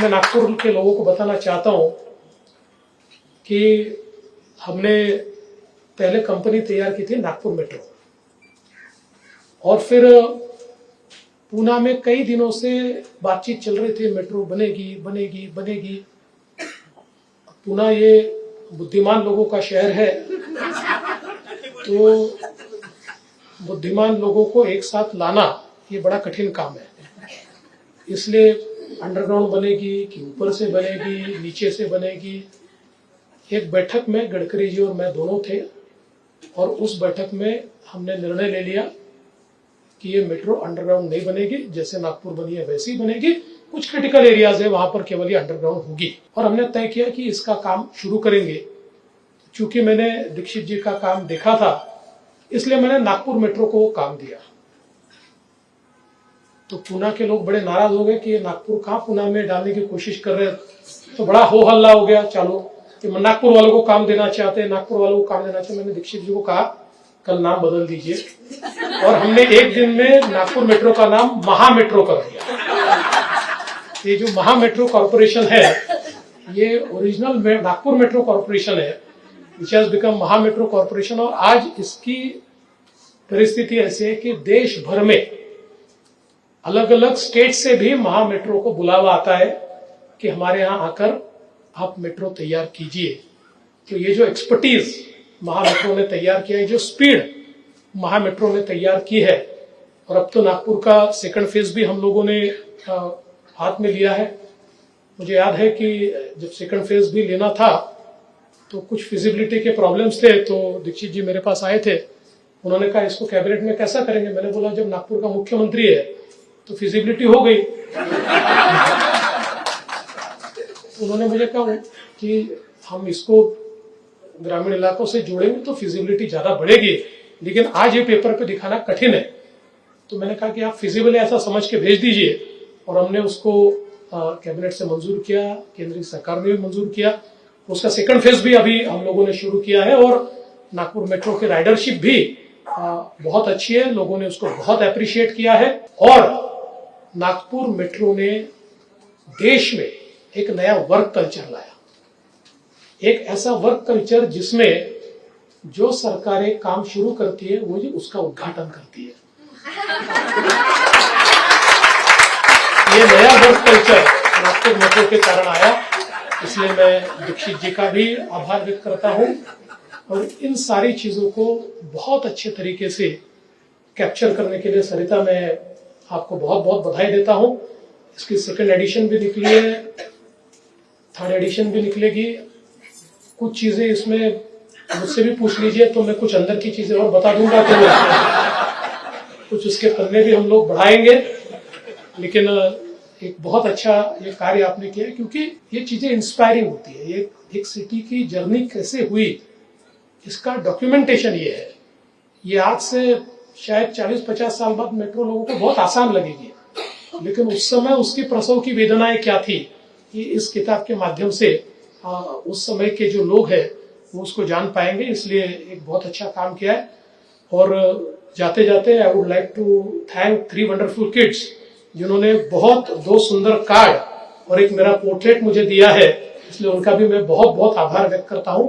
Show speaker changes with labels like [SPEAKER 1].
[SPEAKER 1] मैं नागपुर के लोगों को बताना चाहता हूं कि हमने पहले कंपनी तैयार की थी नागपुर मेट्रो, और फिर पूना में कई दिनों से बातचीत चल रही थी, मेट्रो बनेगी बनेगी बनेगी। पूना ये बुद्धिमान लोगों का शहर है, तो बुद्धिमान लोगों को एक साथ लाना ये बड़ा कठिन काम है। इसलिए अंडरग्राउंड बनेगी कि ऊपर से बनेगी, नीचे से बनेगी। एक बैठक में गडकरी जी और मैं दोनों थे, और उस बैठक में हमने निर्णय ले लिया कि ये मेट्रो अंडरग्राउंड नहीं बनेगी, जैसे नागपुर बनी है वैसी ही बनेगी। कुछ क्रिटिकल एरियाज है वहां पर केवल ये अंडरग्राउंड होगी, और हमने तय किया कि इसका काम शुरू करेंगे। चूंकि मैंने दीक्षित जी का काम देखा था, इसलिए मैंने नागपुर मेट्रो को काम दिया। तो पूना के लोग बड़े नाराज हो गए कि ये नागपुर कहाँ पूना में डालने की कोशिश कर रहे हैं, तो बड़ा हो हल्ला हो गया। चलो कि नागपुर वालों को काम देना चाहते हैं, नागपुर वालों को काम देना चाहते। मैंने दीक्षित जी को कहा कल नाम बदल दीजिए, और हमने एक दिन में नागपुर मेट्रो का नाम महा मेट्रो कर दिया। ये जो महा मेट्रो कॉर्पोरेशन है, ये ओरिजिनल नागपुर मेट्रो कॉर्पोरेशन है, विच हैज बिकम महा मेट्रो कॉर्पोरेशन। और आज इसकी परिस्थिति ऐसी है कि देश भर में अलग अलग स्टेट से भी महा मेट्रो को बुलावा आता है कि हमारे यहाँ आकर आप मेट्रो तैयार कीजिए। तो ये जो एक्सपर्टीज महा मेट्रो ने तैयार किया है, जो स्पीड महा मेट्रो ने तैयार की है, और अब तो नागपुर का सेकंड फेज भी हम लोगों ने हाथ में लिया है। मुझे याद है कि जब सेकंड फेज भी लेना था तो कुछ फिजिबिलिटी के प्रॉब्लम्स थे, तो दीक्षित जी मेरे पास आए थे। उन्होंने कहा इसको कैबिनेट में कैसा करेंगे। मैंने बोला जब नागपुर का मुख्यमंत्री है तो फिजिबिलिटी हो गई। उन्होंने मुझे कहा कि हम इसको ग्रामीण इलाकों से जोड़ेंगे तो फिजिबिलिटी ज्यादा बढ़ेगी, लेकिन आज ये पेपर पे दिखाना कठिन है। तो मैंने कहा कि आप फिजिबल ऐसा समझ के भेज दीजिए, और हमने उसको कैबिनेट से मंजूर किया, केंद्रीय सरकार ने भी मंजूर किया। उसका सेकंड फेज भी अभी हम लोगों ने शुरू किया है, और नागपुर मेट्रो की राइडरशिप भी बहुत अच्छी है। लोगों ने उसको बहुत अप्रिशिएट किया है, और नागपुर मेट्रो ने देश में एक नया वर्क कल्चर लाया। एक ऐसा वर्क कल्चर जिसमें जो सरकारें काम शुरू करती है वो जी उसका उद्घाटन करती है। ये नया वर्क कल्चर नागपुर मेट्रो के कारण आया, इसलिए मैं दीक्षित जी का भी आभार व्यक्त करता हूं। और इन सारी चीजों को बहुत अच्छे तरीके से कैप्चर करने के लिए सरिता, मैं आपको बहुत बहुत बधाई देता हूं। इसकी सेकंड एडिशन भी निकली है, थर्ड एडिशन भी निकलेगी। कुछ चीजें इसमें मुझसे भी पूछ लीजिए तो मैं कुछ अंदर की चीजें और बता दूंगा, तो कुछ उसके पन्ने भी हम लोग बढ़ाएंगे। लेकिन एक बहुत अच्छा ये कार्य आपने किया, क्योंकि ये चीजें इंस्पायरिंग होती है। ये एक सिटी की जर्नी कैसे हुई, इसका डॉक्यूमेंटेशन ये है। ये आज से शायद 40-50 साल बाद मेट्रो लोगों को बहुत आसान लगेगी, लेकिन उस समय उसकी प्रसव की वेदनाएं क्या थी, ये इस किताब के माध्यम से उस समय के जो लोग हैं वो उसको जान पाएंगे। इसलिए एक बहुत अच्छा काम किया है। और जाते जाते I would like to thank 3 wonderful kids, जिन्होंने बहुत 2 सुंदर कार्ड और एक मेरा पोर्ट्रेट मुझे दिया है, इसलिए उनका भी मैं बहुत बहुत आभार व्यक्त करता हूँ।